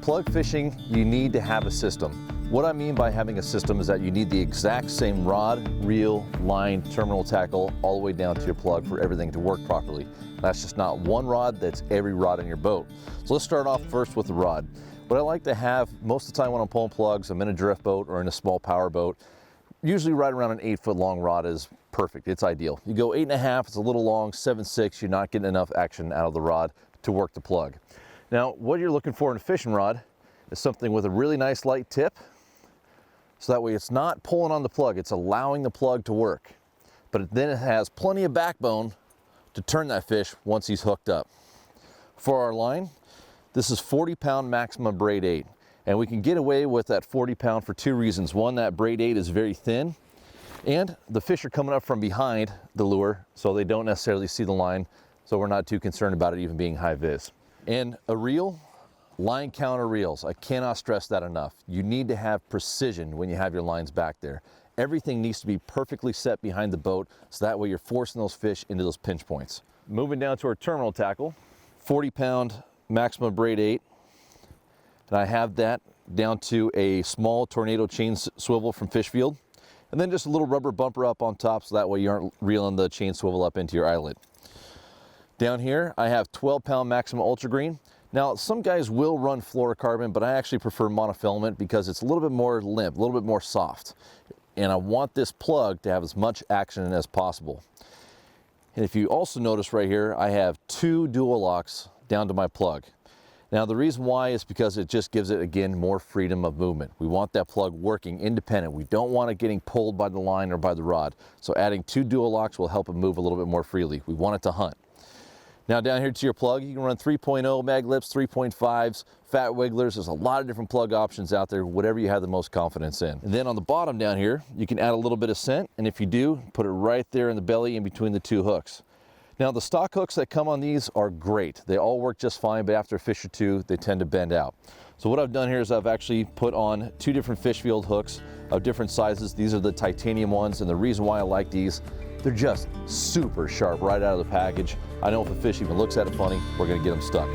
Plug fishing, you need to have a system. What I mean by having a system is that you need the exact same rod, reel, line, terminal tackle, all the way down to your plug for everything to work properly. That's just not one rod, that's every rod in your boat. So let's start off first with the rod. What I like to have most of the time when I'm pulling plugs, I'm in a drift boat or in a small power boat, usually right around an 8-foot long rod is perfect, it's ideal. You go 8.5, it's a little long, 7.6, you're not getting enough action out of the rod to work the plug. Now, what you're looking for in a fishing rod is something with a really nice light tip, so that way it's not pulling on the plug, it's allowing the plug to work. But then it has plenty of backbone to turn that fish once he's hooked up. For our line, this is 40-pound maximum braid 8. And we can get away with that 40-pound for two reasons. One, that braid 8 is very thin, and the fish are coming up from behind the lure, so they don't necessarily see the line, so we're not too concerned about it even being high vis. And a reel, line counter reels, I cannot stress that enough. You need to have precision when you have your lines back there. Everything needs to be perfectly set behind the boat, so that way you're forcing those fish into those pinch points. Moving down to our terminal tackle, 40-pound maximum braid 8, and I have that down to a small tornado chain swivel from Fishfield, and then just a little rubber bumper up on top, so that way you aren't reeling the chain swivel up into your eyelet. Down here, I have 12-pound maximum ultra green. Now, some guys will run fluorocarbon, but I actually prefer monofilament because it's a little bit more limp, a little bit more soft. And I want this plug to have as much action as possible. And if you also notice right here, I have 2 dual locks down to my plug. Now, the reason why is because it just gives it, again, more freedom of movement. We want that plug working independent. We don't want it getting pulled by the line or by the rod. So adding 2 dual locks will help it move a little bit more freely. We want it to hunt. Now down here to your plug, you can run 3.0 mag lips, 3.5s, fat wigglers. There's a lot of different plug options out there, whatever you have the most confidence in. And then on the bottom down here, you can add a little bit of scent, and if you do, put it right there in the belly in between the 2 hooks. Now the stock hooks that come on these are great. They all work just fine, but after a fish or 2, they tend to bend out. So what I've done here is I've actually put on 2 different Fishfield hooks of different sizes. These are the titanium ones, and the reason why I like these, they're just super sharp right out of the package. I know if a fish even looks at it funny, we're gonna get them stuck.